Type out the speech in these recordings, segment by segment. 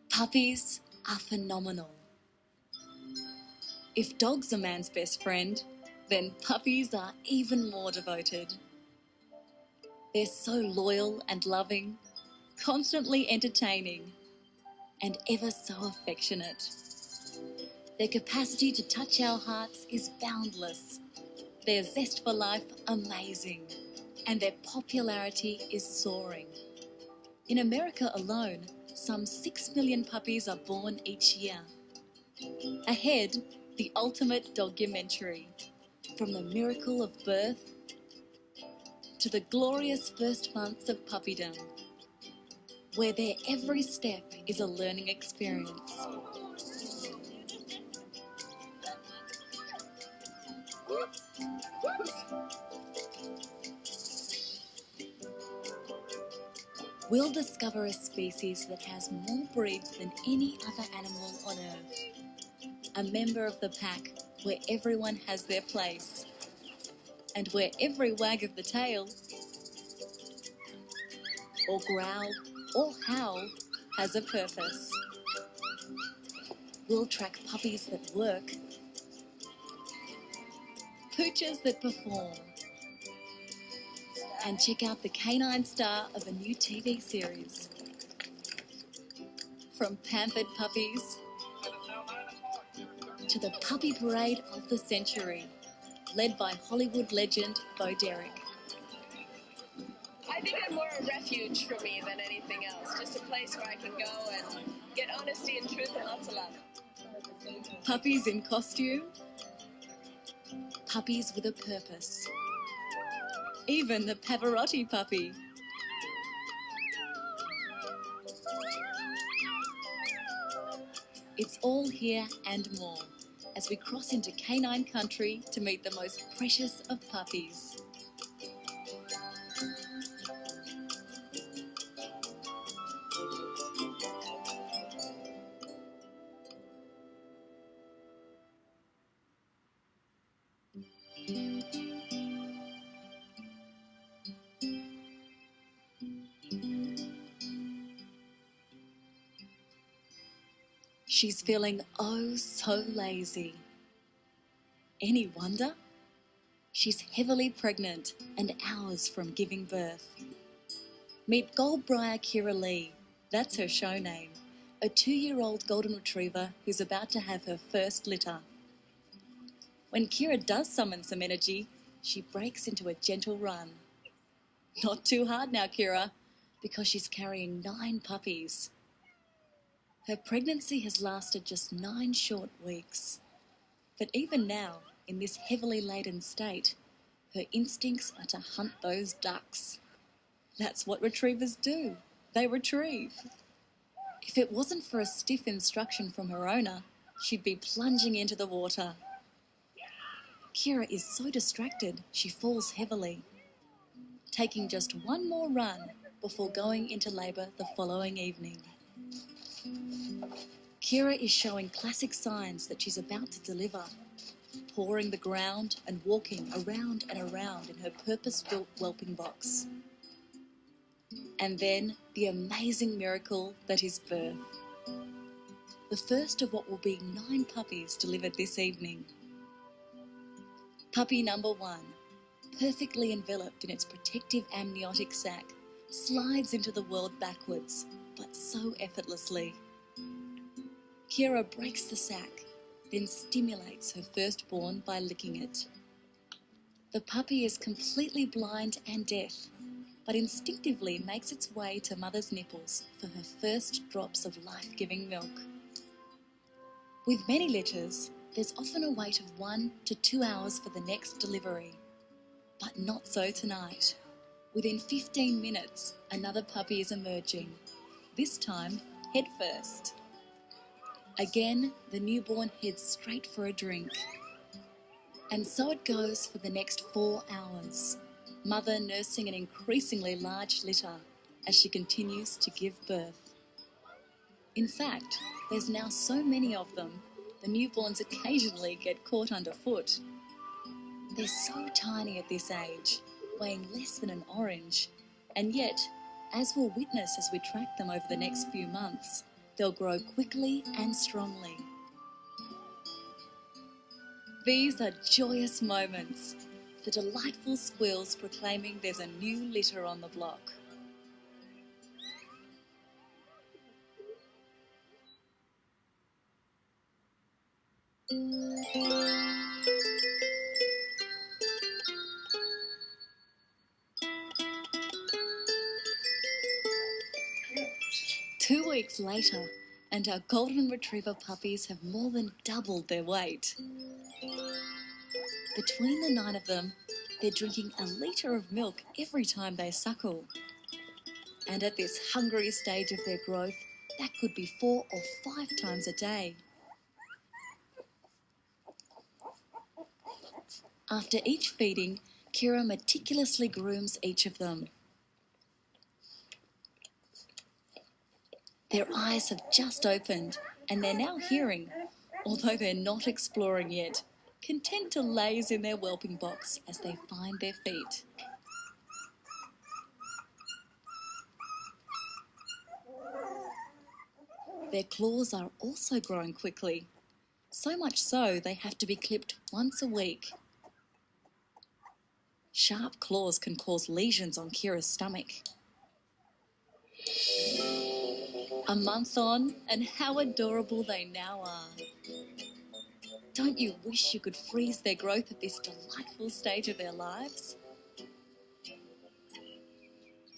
Puppies are phenomenal. If dogs are man's best friend, then puppies are even more devoted. They're so loyal and loving, constantly entertaining, and ever so affectionate. Their capacity to touch our hearts is boundless. Their zest for life amazing, and their popularity is soaring. In America alone, some 6 million puppies are born each year. Ahead, the ultimate documentary, from the miracle of birth to the glorious first months of puppydom, where their every step is a learning experience. We'll discover a species that has more breeds than any other animal on Earth. A member of the pack where everyone has their place, and where every wag of the tail, or growl, or howl has a purpose. We'll track puppies that work, poochers that perform, and check out the canine star of a new TV series. From pampered puppies to the puppy parade of the century, led by Hollywood legend Bo Derek. I think I'm more a refuge for me than anything else. Just a place where I can go and get honesty and truth and lots of love. Puppies in costume, puppies with a purpose. Even the Pavarotti puppy. It's all here and more as we cross into canine country to meet the most precious of puppies. She's feeling oh so lazy. Any wonder? She's heavily pregnant and hours from giving birth. Meet Goldbriar Kira Lee, that's her show name, a 2-year-old golden retriever who's about to have her first litter. When Kira does summon some energy, she breaks into a gentle run. Not too hard now, Kira, because she's carrying 9 puppies. Her pregnancy has lasted just 9 short weeks. But even now, in this heavily laden state, her instincts are to hunt those ducks. That's what retrievers do. They retrieve. If it wasn't for a stiff instruction from her owner, she'd be plunging into the water. Kira is so distracted, she falls heavily, taking just one more run before going into labour the following evening. Kira is showing classic signs that she's about to deliver, pawing the ground and walking around and around in her purpose-built whelping box. And then the amazing miracle that is birth. The first of what will be 9 puppies delivered this evening. Puppy number 1, perfectly enveloped in its protective amniotic sac, slides into the world backwards, but so effortlessly. Kira breaks the sac, then stimulates her firstborn by licking it. The puppy is completely blind and deaf, but instinctively makes its way to mother's nipples for her first drops of life-giving milk. With many litters, there's often a wait of 1 to 2 hours for the next delivery. But not so tonight. Within 15 minutes, another puppy is emerging, this time head first. Again, the newborn heads straight for a drink. And so it goes for the next 4 hours, mother nursing an increasingly large litter as she continues to give birth. In fact, there's now so many of them, the newborns occasionally get caught underfoot. They're so tiny at this age, weighing less than an orange, and yet As we'll witness as we track them over the next few months, they'll grow quickly and strongly. These are joyous moments, the delightful squeals proclaiming there's a new litter on the block. Two weeks later, and our golden retriever puppies have more than doubled their weight. Between the 9 of them, they're drinking a litre of milk every time they suckle. And at this hungry stage of their growth, that could be 4 or 5 times a day. After each feeding, Kira meticulously grooms each of them. Their eyes have just opened and they're now hearing, although they're not exploring yet, content to laze in their whelping box as they find their feet. Their claws are also growing quickly, so much so they have to be clipped once a week. Sharp claws can cause lesions on Kira's stomach. A month on, and how adorable they now are. Don't you wish you could freeze their growth at this delightful stage of their lives?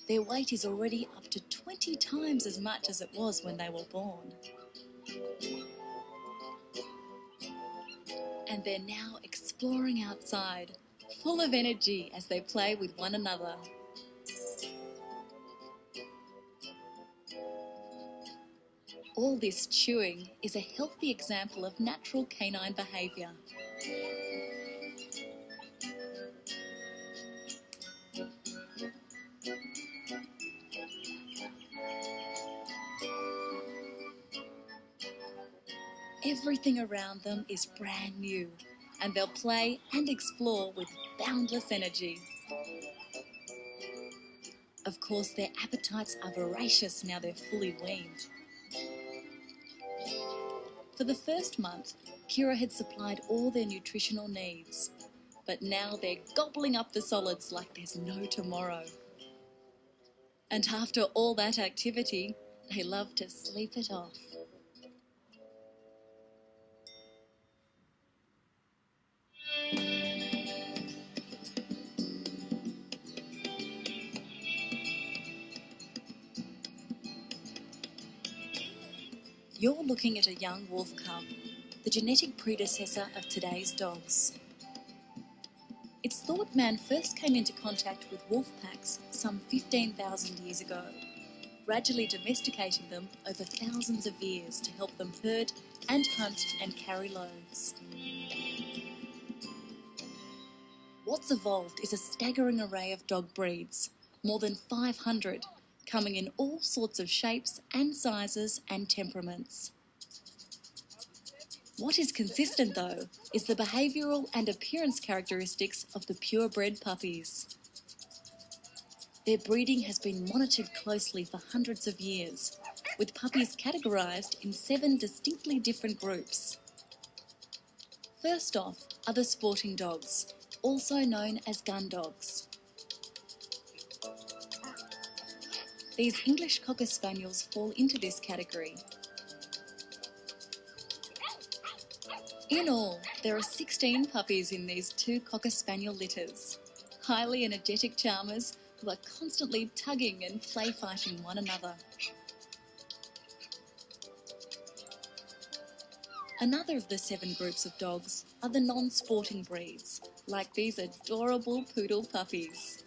Their weight is already up to 20 times as much as it was when they were born. And they're now exploring outside, full of energy as they play with one another. All this chewing is a healthy example of natural canine behaviour. Everything around them is brand new, and they'll play and explore with boundless energy. Of course, their appetites are voracious now they're fully weaned. For the first month, Kira had supplied all their nutritional needs, but now they're gobbling up the solids like there's no tomorrow. And after all that activity, they love to sleep it off. You're looking at a young wolf cub, the genetic predecessor of today's dogs. It's thought man first came into contact with wolf packs some 15,000 years ago, gradually domesticating them over thousands of years to help them herd and hunt and carry loads. What's evolved is a staggering array of dog breeds, more than 500, coming in all sorts of shapes and sizes and temperaments. What is consistent, though, is the behavioural and appearance characteristics of the purebred puppies. Their breeding has been monitored closely for hundreds of years, with puppies categorised in 7 distinctly different groups. First off are the sporting dogs, also known as gun dogs. These English Cocker Spaniels fall into this category. In all, there are 16 puppies in these 2 Cocker Spaniel litters, highly energetic charmers who are constantly tugging and play fighting one another. Another of the 7 groups of dogs are the non-sporting breeds, like these adorable poodle puppies.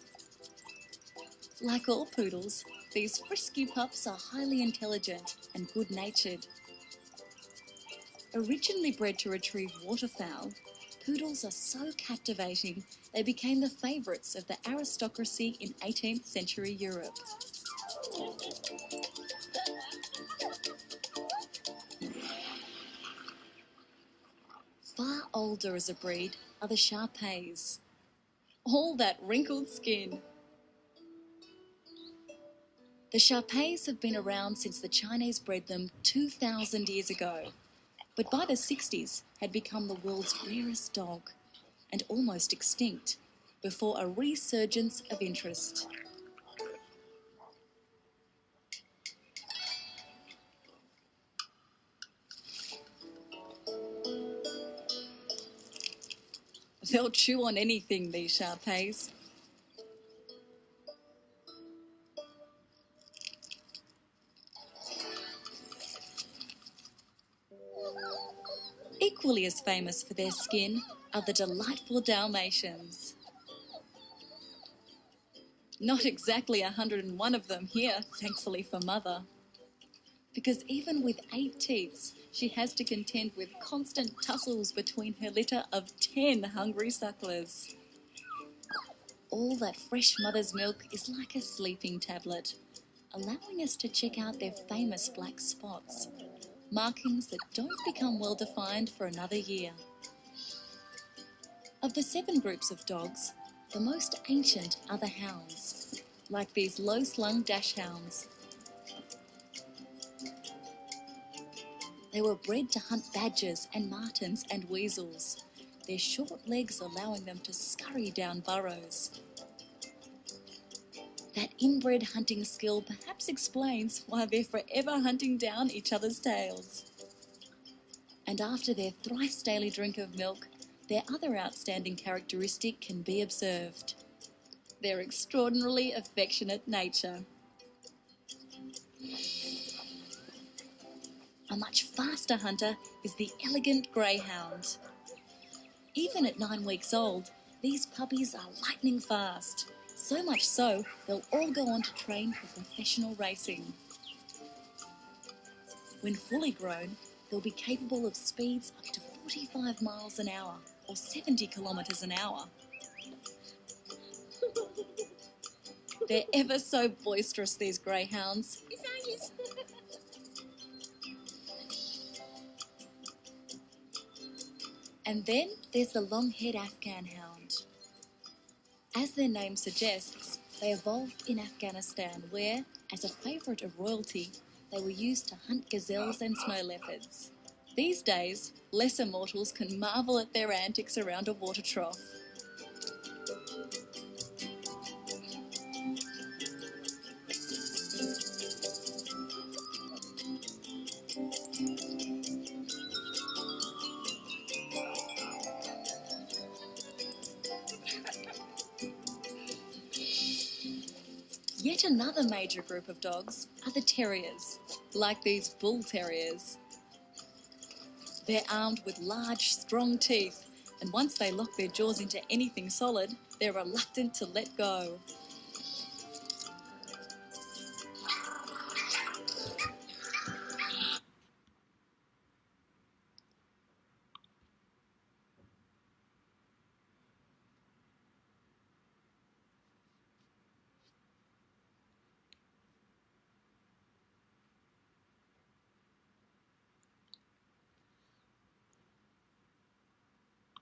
Like all poodles, these frisky pups are highly intelligent and good-natured. Originally bred to retrieve waterfowl, poodles are so captivating they became the favourites of the aristocracy in 18th century Europe. Far older as a breed are the Shar-Peis. All that wrinkled skin. The Shar-Peis have been around since the Chinese bred them 2,000 years ago, but by the 60s had become the world's rarest dog and almost extinct before a resurgence of interest. They'll chew on anything, these Shar-Peis. Equally as famous for their skin are the delightful Dalmatians. Not exactly 101 of them here, thankfully for Mother. Because even with 8 teats, she has to contend with constant tussles between her litter of 10 hungry sucklers. All that fresh mother's milk is like a sleeping tablet, allowing us to check out their famous black spots, markings that don't become well defined for another year. Of the 7 groups of dogs, the most ancient are the hounds, like these low-slung dachshunds. They were bred to hunt badgers and martens and weasels, their short legs allowing them to scurry down burrows. That inbred hunting skill perhaps explains why they're forever hunting down each other's tails. And after their thrice daily drink of milk, their other outstanding characteristic can be observed: their extraordinarily affectionate nature. A much faster hunter is the elegant greyhound. Even at 9 weeks old, these puppies are lightning fast, so much so they'll all go on to train for professional racing. When fully grown, they'll be capable of speeds up to 45 miles an hour or 70 kilometres an hour. They're ever so boisterous, these greyhounds. And then there's the long-haired Afghan hound. As their name suggests, they evolved in Afghanistan where, as a favourite of royalty, they were used to hunt gazelles and snow leopards. These days, lesser mortals can marvel at their antics around a water trough. Yet another major group of dogs are the terriers, like these bull terriers. They're armed with large, strong teeth, and once they lock their jaws into anything solid, they're reluctant to let go.